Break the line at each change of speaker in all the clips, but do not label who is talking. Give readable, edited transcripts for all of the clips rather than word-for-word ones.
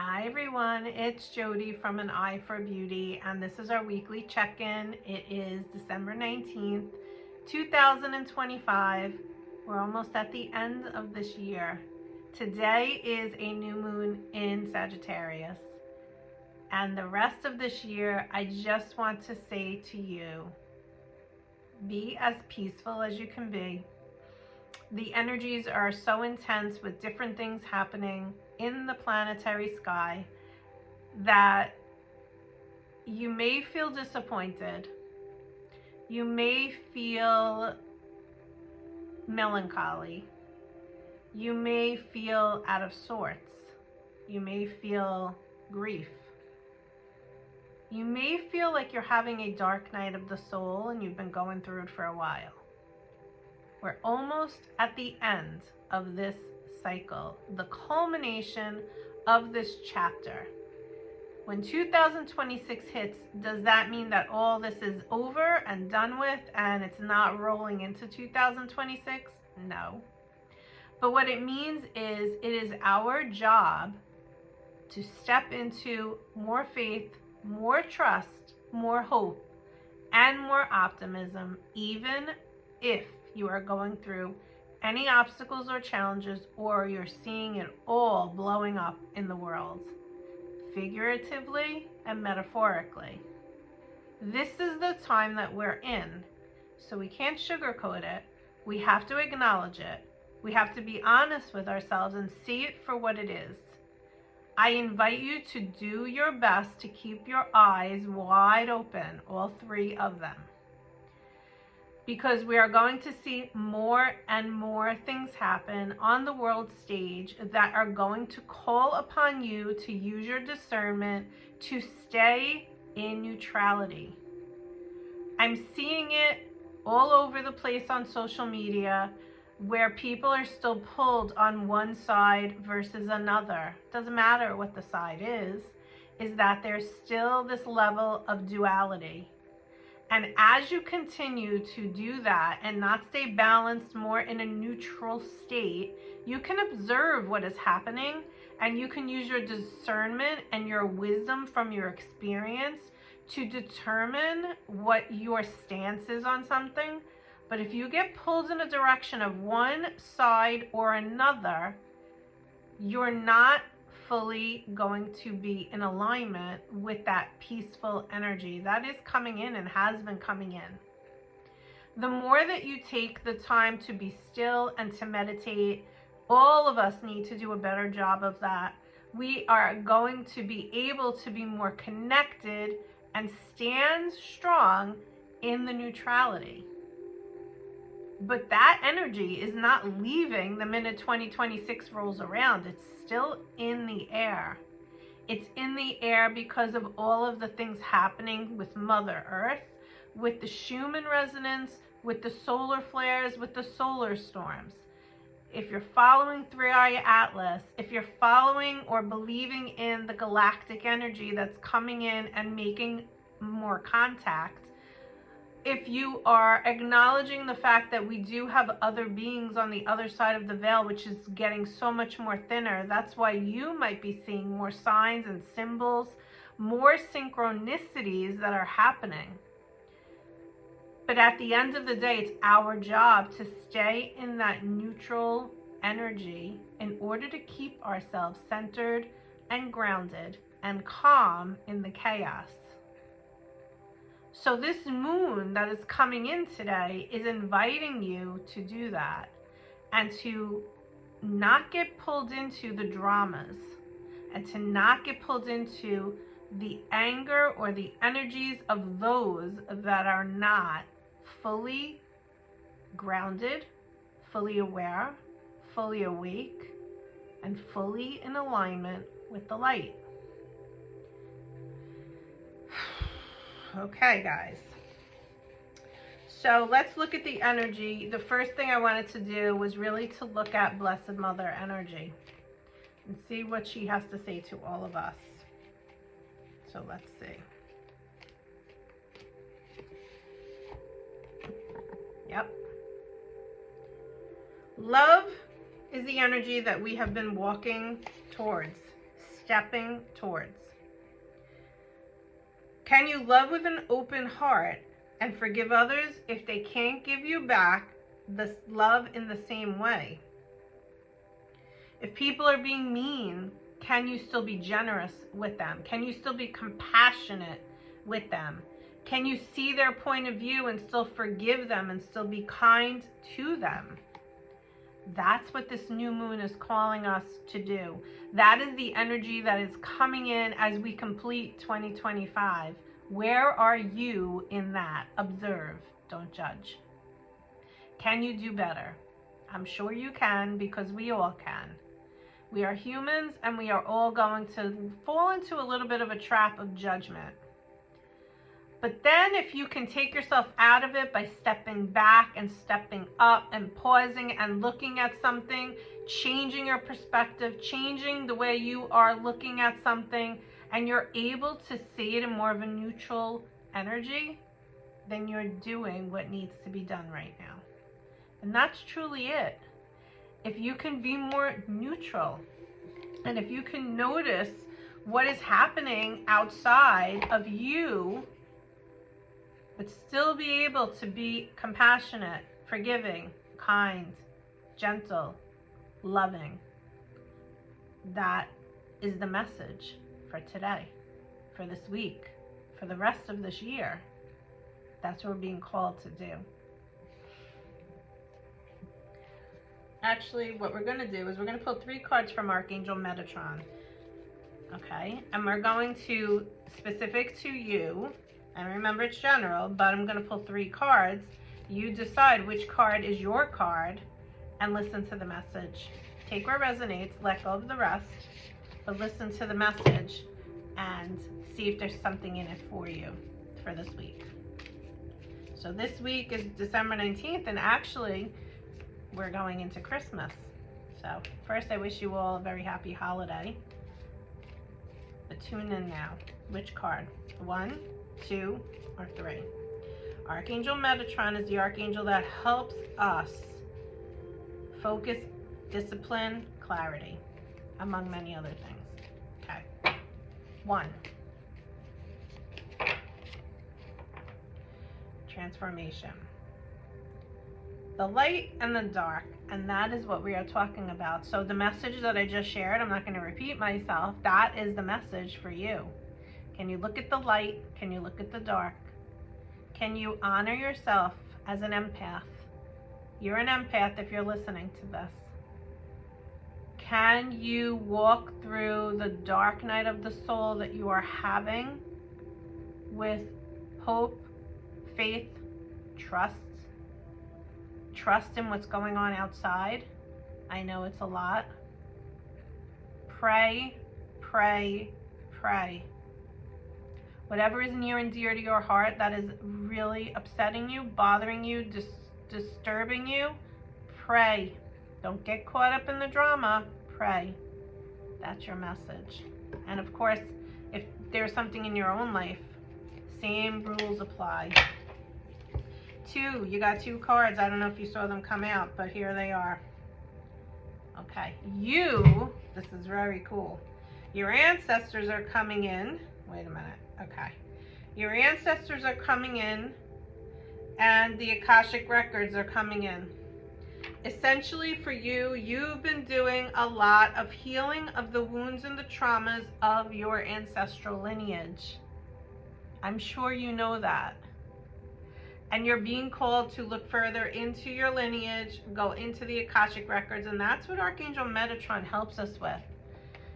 Hi everyone, it's Jody from An Eye for Beauty, and this is our weekly check-in. It is December 19th, 2025. We're almost at the end of this year. Today is a new moon in Sagittarius. And the rest of this year, I just want to say to you, be as peaceful as you can be. The energies are so intense with different things happening in the planetary sky that you may feel disappointed. You may feel melancholy. You may feel out of sorts. You may feel grief. You may feel like you're having a dark night of the soul and you've been going through it for a while. We're almost at the end of this cycle, the culmination of this chapter. When 2026 hits, does that mean that all this is over and done with and it's not rolling into 2026? No. But what it means is it is our job to step into more faith, more trust, more hope, and more optimism, even if you are going through any obstacles or challenges, or you're seeing it all blowing up in the world, figuratively and metaphorically. This is the time that we're in, so we can't sugarcoat it. We have to acknowledge it. We have to be honest with ourselves and see it for what it is. I invite you to do your best to keep your eyes wide open, all three of them, because we are going to see more and more things happen on the world stage that are going to call upon you to use your discernment to stay in neutrality. I'm seeing it all over the place on social media where people are still pulled on one side versus another. Doesn't matter what the side is that there's still this level of duality. And as you continue to do that and not stay balanced, more in a neutral state, you can observe what is happening and you can use your discernment and your wisdom from your experience to determine what your stance is on something. But if you get pulled in a direction of one side or another, you're not fully going to be in alignment with that peaceful energy that is coming in and has been coming in. The more that you take the time to be still and to meditate, all of us need to do a better job of that. We are going to be able to be more connected and stand strong in the neutrality. But that energy is not leaving the minute 2026 rolls around. It's still in the air. It's in the air because of all of the things happening with Mother Earth, with the Schumann resonance, with the solar flares, with the solar storms. If you're following 3i Atlas, if you're following or believing in the galactic energy that's coming in and making more contact, if you are acknowledging the fact that we do have other beings on the other side of the veil, which is getting so much more thinner, that's why you might be seeing more signs and symbols, more synchronicities that are happening. But at the end of the day, it's our job to stay in that neutral energy in order to keep ourselves centered and grounded and calm in the chaos. So this moon that is coming in today is inviting you to do that and to not get pulled into the dramas and to not get pulled into the anger or the energies of those that are not fully grounded, fully aware, fully awake, and fully in alignment with the light. Okay, guys. So let's look at the energy. The first thing I wanted to do was really to look at Blessed Mother energy and see what she has to say to all of us. So let's see. Yep. Love is the energy that we have been walking towards, stepping towards. Can you love with an open heart and forgive others if they can't give you back the love in the same way? If people are being mean, can you still be generous with them? Can you still be compassionate with them? Can you see their point of view and still forgive them and still be kind to them? That's what this new moon is calling us to do. That is the energy that is coming in as we complete 2025. Where are you in that? Observe, don't judge. Can you do better? I'm sure you can, because we all can. We are humans, and we are all going to fall into a little bit of a trap of judgment. But then if you can take yourself out of it by stepping back and stepping up and pausing and looking at something, changing your perspective, changing the way you are looking at something, and you're able to see it in more of a neutral energy, then you're doing what needs to be done right now. And that's truly it. If you can be more neutral, and if you can notice what is happening outside of you, but still be able to be compassionate, forgiving, kind, gentle, loving. That is the message for today, for this week, for the rest of this year. That's what we're being called to do. Actually, what we're going to do is we're going to pull 3 cards from Archangel Metatron. Okay? And we're going to, specific to you, and remember it's general, but I'm going to pull 3 cards. You decide which card is your card and listen to the message. Take what resonates, let go of the rest, but listen to the message and see if there's something in it for you for this week. So this week is December 19th, and actually we're going into Christmas. So first, I wish you all a very happy holiday. But tune in now. Which card? 1, 2, or 3? Archangel Metatron is the archangel that helps us focus, discipline, clarity, among many other things. Okay. 1. Transformation. The light and the dark, and that is what we are talking about. So the message that I just shared, I'm not going to repeat myself, that is the message for you. Can you look at the light? Can you look at the dark? Can you honor yourself as an empath? You're an empath if you're listening to this. Can you walk through the dark night of the soul that you are having with hope, faith, trust? Trust in what's going on outside. I know it's a lot. Pray, pray, pray. Whatever is near and dear to your heart that is really upsetting you, bothering you, disturbing you, pray. Don't get caught up in the drama. Pray. That's your message. And of course, if there's something in your own life, same rules apply. 2, you got 2 cards. I don't know if you saw them come out, but here they are. Okay, this is very cool. Your ancestors are coming in. Wait a minute. Okay. Your ancestors are coming in, and the Akashic records are coming in. Essentially for you, you've been doing a lot of healing of the wounds and the traumas of your ancestral lineage. I'm sure you know that. And you're being called to look further into your lineage, go into the Akashic records, and that's what Archangel Metatron helps us with.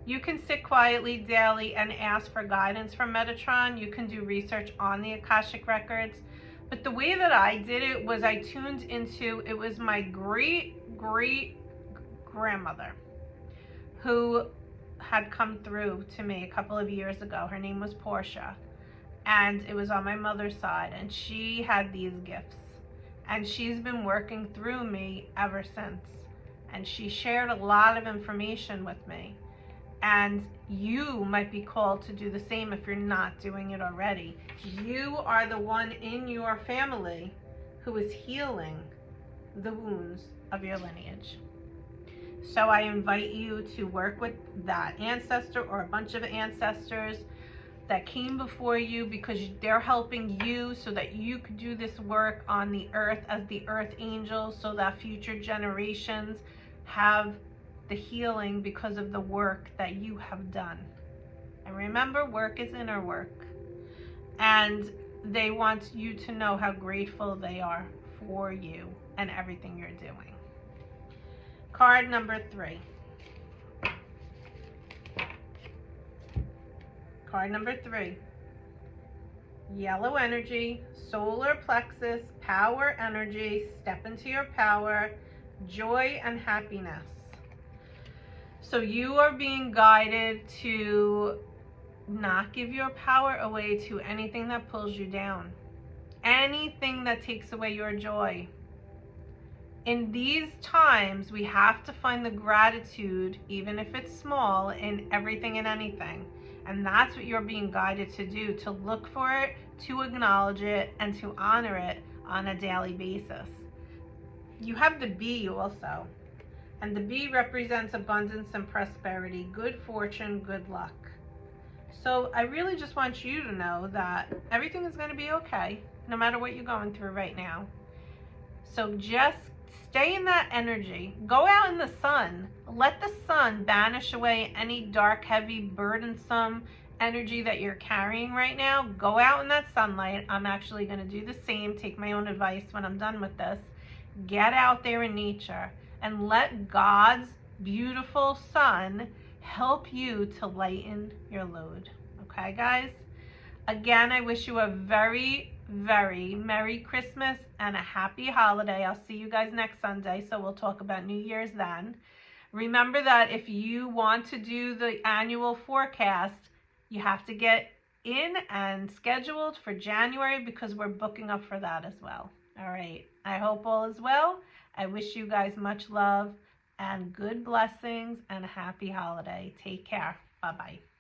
You can sit quietly daily and ask for guidance from Metatron. You can do research on the Akashic records. But the way that I did it was I tuned into, it was my great-great-grandmother who had come through to me a couple of years ago. Her name was Portia. And it was on my mother's side, and she had these gifts, and she's been working through me ever since, and she shared a lot of information with me. And you might be called to do the same if you're not doing it already. You are the one in your family who is healing the wounds of your lineage. So I invite you to work with that ancestor or a bunch of ancestors that came before you, because they're helping you so that you could do this work on the earth as the earth angels, so that future generations have the healing because of the work that you have done. And remember, work is inner work. And they want you to know how grateful they are for you and everything you're doing. Card number 3. Card number 3. Yellow energy, solar plexus, power energy, step into your power, joy and happiness. So you are being guided to not give your power away to anything that pulls you down, anything that takes away your joy. In these times, we have to find the gratitude, even if it's small, in everything and anything. And that's what you're being guided to do, to look for it, to acknowledge it, and to honor it on a daily basis. You have the bee also. And the bee represents abundance and prosperity, good fortune, good luck. So I really just want you to know that everything is going to be okay, no matter what you're going through right now. So just stay in that energy. Go out in the sun. Let the sun banish away any dark, heavy, burdensome energy that you're carrying right now. Go out in that sunlight. I'm actually going to do the same. Take my own advice when I'm done with this. Get out there in nature and let God's beautiful sun help you to lighten your load. Okay, guys? Again, I wish you a very, very Merry Christmas and a happy holiday. I'll see you guys next Sunday, so we'll talk about New Year's then. Remember that if you want to do the annual forecast, you have to get in and scheduled for January, because we're booking up for that as well. All right. I hope all is well. I wish you guys much love and good blessings and a happy holiday. Take care. Bye-bye.